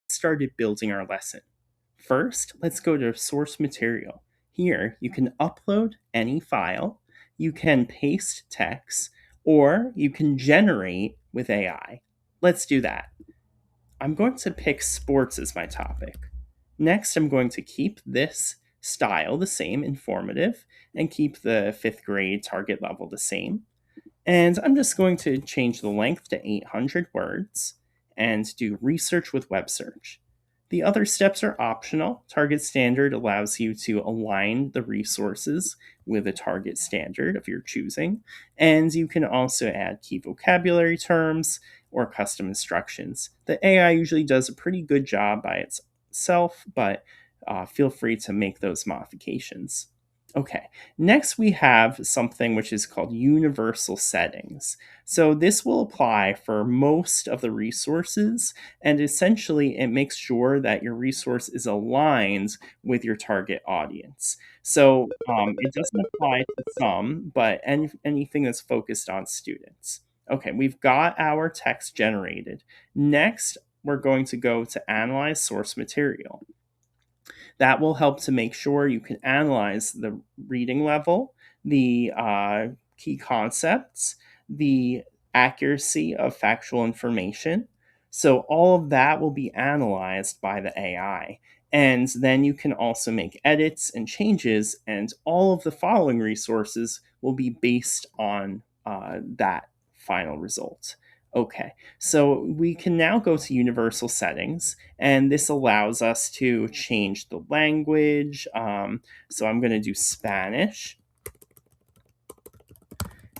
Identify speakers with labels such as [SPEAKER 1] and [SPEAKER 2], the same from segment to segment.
[SPEAKER 1] started building our lesson. First, let's go to source material. Here, you can upload any file, you can paste text, or you can generate with AI. Let's do that. I'm going to pick sports as my topic. Next, I'm going to keep this style the same, informative, and keep the fifth grade target level the same. And I'm just going to change the length to 800 words and do research with web search. The other steps are optional. Target standard allows you to align the resources with a target standard of your choosing. And you can also add key vocabulary terms or custom instructions. The AI usually does a pretty good job by itself, but feel free to make those modifications. Okay, next we have something which is called universal settings. So this will apply for most of the resources, and essentially it makes sure that your resource is aligned with your target audience. So it doesn't apply to some, but anything that's focused on students. Okay, we've got our text generated. Next, we're going to go to analyze source material. That will help to make sure you can analyze the reading level, the key concepts, the accuracy of factual information. So, all of that will be analyzed by the AI. And then you can also make edits and changes, and all of the following resources will be based on that final result. Okay, so we can now go to universal settings, and this allows us to change the language. So I'm going to do Spanish,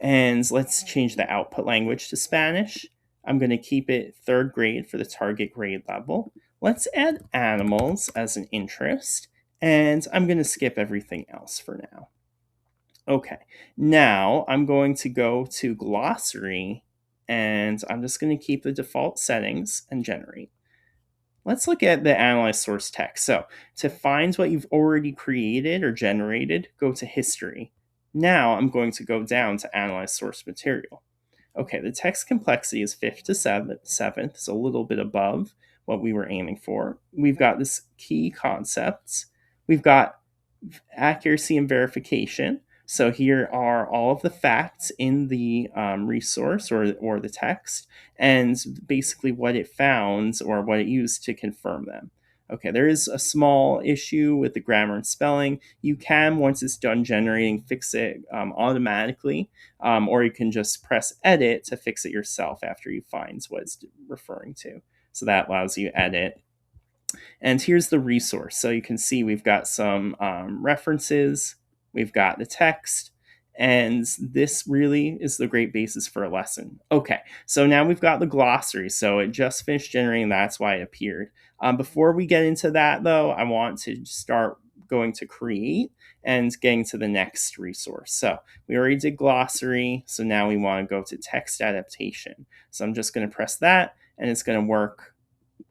[SPEAKER 1] and let's change the output language to Spanish. I'm going to keep it third grade for the target grade level. Let's add animals as an interest, and I'm going to skip everything else for now. Okay, now I'm going to go to glossary, and I'm just going to keep the default settings and generate. Let's look at the analyze source text. So to find what you've already created or generated, go to history. Now I'm going to go down to analyze source material. Okay, the text complexity is 5th to 7th, so a little bit above what we were aiming for. We've got this key concepts. We've got accuracy and verification. So here are all of the facts in the resource or the text, and basically what it found or what it used to confirm them. Okay, there is a small issue with the grammar and spelling. You can, once it's done generating, fix it automatically, or you can just press edit to fix it yourself after you find what it's referring to. So that allows you edit. And here's the resource. So you can see we've got some references, we've got the text, and this really is the great basis for a lesson. Okay, so now we've got the glossary. So it just finished generating, that's why it appeared. Before we get into that though, I want to start going to create and getting to the next resource. So we already did glossary, so now we want to go to text adaptation. So I'm just going to press that, and it's going to work.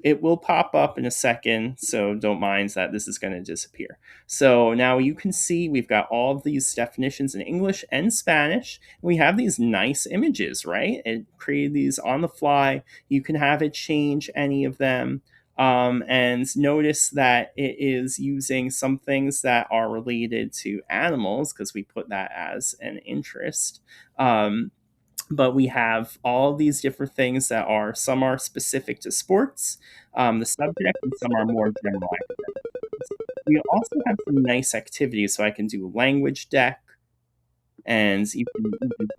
[SPEAKER 1] It will pop up in a second, so don't mind that this is going to disappear. So now you can see we've got all of these definitions in English and Spanish. We have these nice images, right? It created these on the fly. You can have it change any of them. And notice that it is using some things that are related to animals because we put that as an interest. But we have all these different things that are, some are specific to sports, the subject, and some are more general activities. We also have some nice activities, so I can do language deck, and you can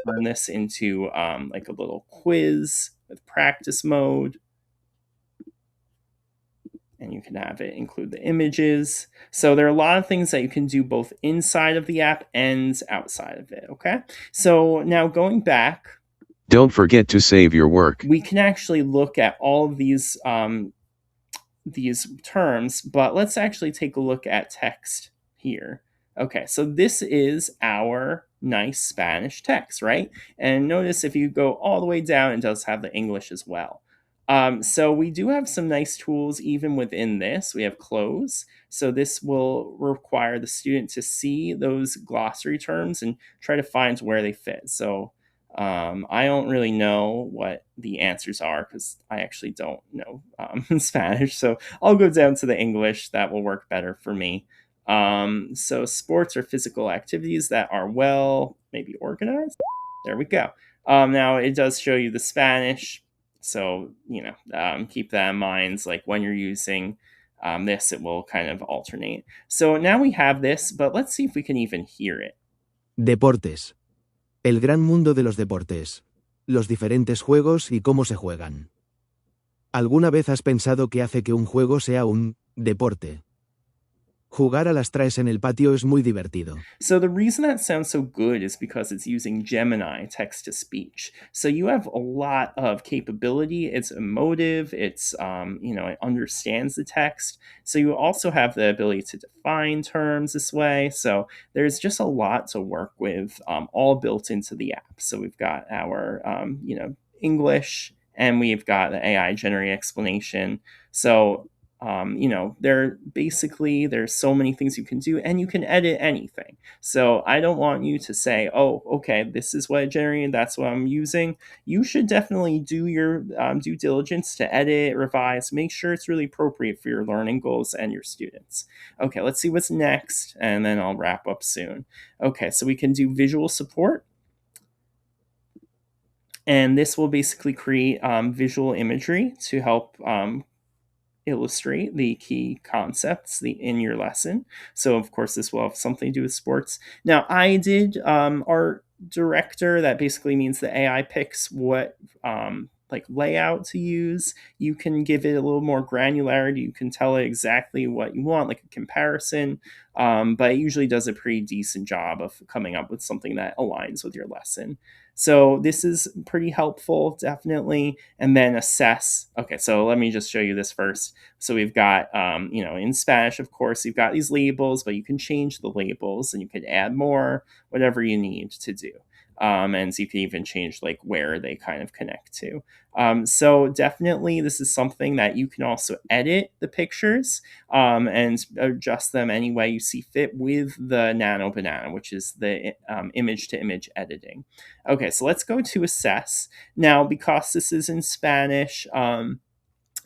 [SPEAKER 1] turn this into like a little quiz with practice mode. And you can have it include the images. So there are a lot of things that you can do both inside of the app and outside of it, okay? So now going back,
[SPEAKER 2] don't forget to save your work.
[SPEAKER 1] We can actually look at all of these terms, but let's actually take a look at text here. Okay, so this is our nice Spanish text, right? And notice if you go all the way down, it does have the English as well. So we do have some nice tools even within this. We have close. So this will require the student to see those glossary terms and try to find where they fit. So I don't really know what the answers are because I actually don't know Spanish. So I'll go down to the English. That will work better for me. So sports or physical activities that are well, maybe organized. There we go. Now it does show you the Spanish. So, keep that in mind. Like when you're using this, it will kind of alternate. So now we have this, but let's see if we can even hear it.
[SPEAKER 3] Deportes. El gran mundo de los deportes. Los diferentes juegos y cómo se juegan. ¿Alguna vez has pensado qué hace que un juego sea un deporte? Jugar a las traes en el patio es muy divertido.
[SPEAKER 1] So the reason that sounds so good is because it's using Gemini text to speech. So you have a lot of capability. It's emotive. It understands the text. So you also have the ability to define terms this way. So there's just a lot to work with, all built into the app. So we've got our, English, and we've got the AI generated explanation. So there's so many things you can do, and you can edit anything. So I don't want you to say, oh, okay, this is what I generated, that's what I'm using. You should definitely do your due diligence to edit, revise, make sure it's really appropriate for your learning goals and your students. Okay, let's see what's next, and then I'll wrap up soon. Okay, so we can do visual support. And this will basically create visual imagery to help illustrate the key concepts in your lesson. So, of course, this will have something to do with sports. Now, I did art director. That basically means the AI picks what like layout to use. You can give it a little more granularity. You can tell it exactly what you want, like a comparison. But it usually does a pretty decent job of coming up with something that aligns with your lesson. So this is pretty helpful, definitely. And then assess. Okay, so let me just show you this first. So we've got, in Spanish, of course, you've got these labels, but you can change the labels and you can add more, whatever you need to do. And so you can even change like where they kind of connect to. So definitely this is something that you can also edit the pictures and adjust them any way you see fit with the Nano Banana, which is the image to image editing. Okay, so let's go to assess. Now, because this is in Spanish,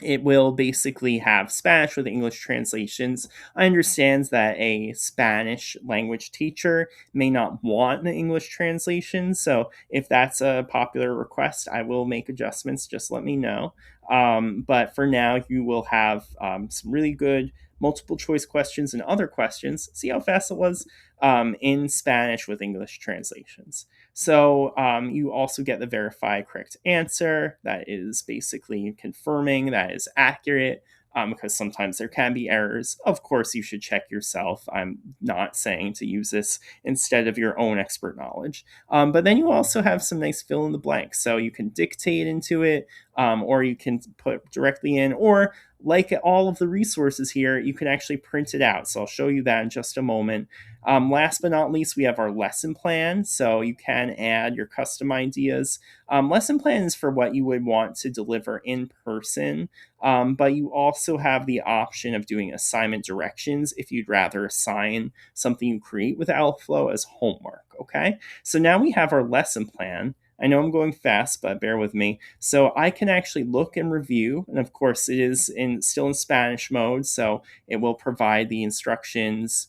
[SPEAKER 1] it will basically have Spanish with English translations. I understand that a Spanish language teacher may not want the English translation, so if that's a popular request, I will make adjustments. Just let me know. But for now, you will have some really good multiple choice questions and other questions. See how fast it was in Spanish with English translations. So you also get the verified correct answer. That is basically confirming that is accurate, because sometimes there can be errors. Of course, you should check yourself. I'm not saying to use this instead of your own expert knowledge. But then you also have some nice fill in the blanks. So you can dictate into it, or you can put directly in, or like all of the resources here, you can actually print it out. So I'll show you that in just a moment. Last but not least, we have our lesson plan. So you can add your custom ideas. Lesson plan is for what you would want to deliver in person, but you also have the option of doing assignment directions if you'd rather assign something you create with Alloflow as homework. Okay, so now we have our lesson plan. I know I'm going fast, but bear with me. So I can actually look and review, and of course it is still in Spanish mode, so it will provide the instructions.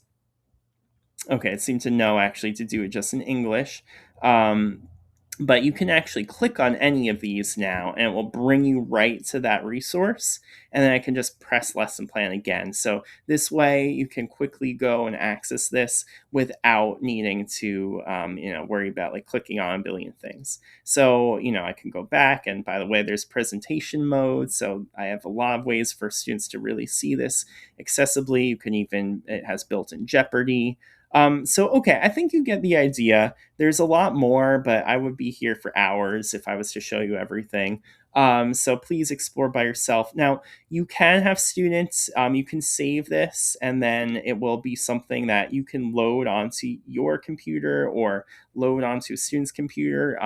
[SPEAKER 1] Okay, it seemed to know actually to do it just in English. But you can actually click on any of these now and it will bring you right to that resource. And then I can just press lesson plan again. So this way you can quickly go and access this without needing to, worry about like clicking on a billion things. So, I can go back, and by the way, there's presentation mode. So I have a lot of ways for students to really see this accessibly. It has built-in Jeopardy. Okay, I think you get the idea. There's a lot more, but I would be here for hours if I was to show you everything. So please explore by yourself. Now, you can have students, you can save this, and then it will be something that you can load onto your computer or load onto a student's computer.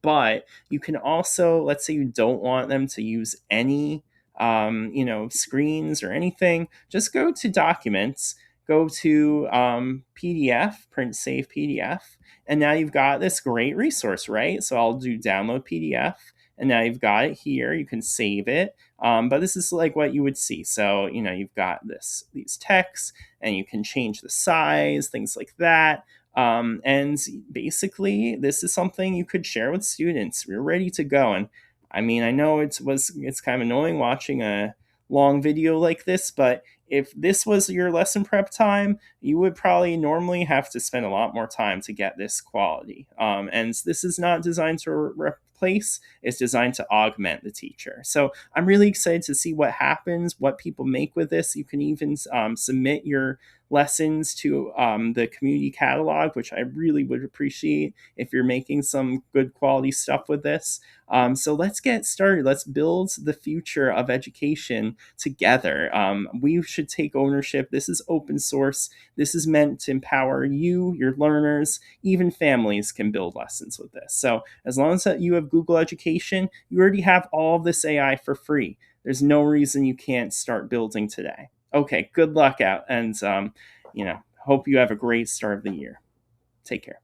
[SPEAKER 1] But you can also, let's say you don't want them to use any screens or anything, just go to documents, go to PDF, print save PDF, and now you've got this great resource, right? So I'll do download PDF, and now you've got it here. You can save it. But this is like what you would see. So, you've got these texts, and you can change the size, things like that. And basically, this is something you could share with students. We're ready to go. And I mean, I know it's kind of annoying watching a long video like this, but if this was your lesson prep time, you would probably normally have to spend a lot more time to get this quality. And this is not designed to replace, it's designed to augment the teacher. So I'm really excited to see what happens, what people make with this. You can even submit your lessons to the community catalog, which I really would appreciate if you're making some good quality stuff with this. So let's get started. Let's build the future of education together. We should take ownership. This is open source. This is meant to empower you, your learners, even families can build lessons with this. So as long as you have Google Education, you already have all of this AI for free. There's no reason you can't start building today. Okay, good luck out, and hope you have a great start of the year. Take care.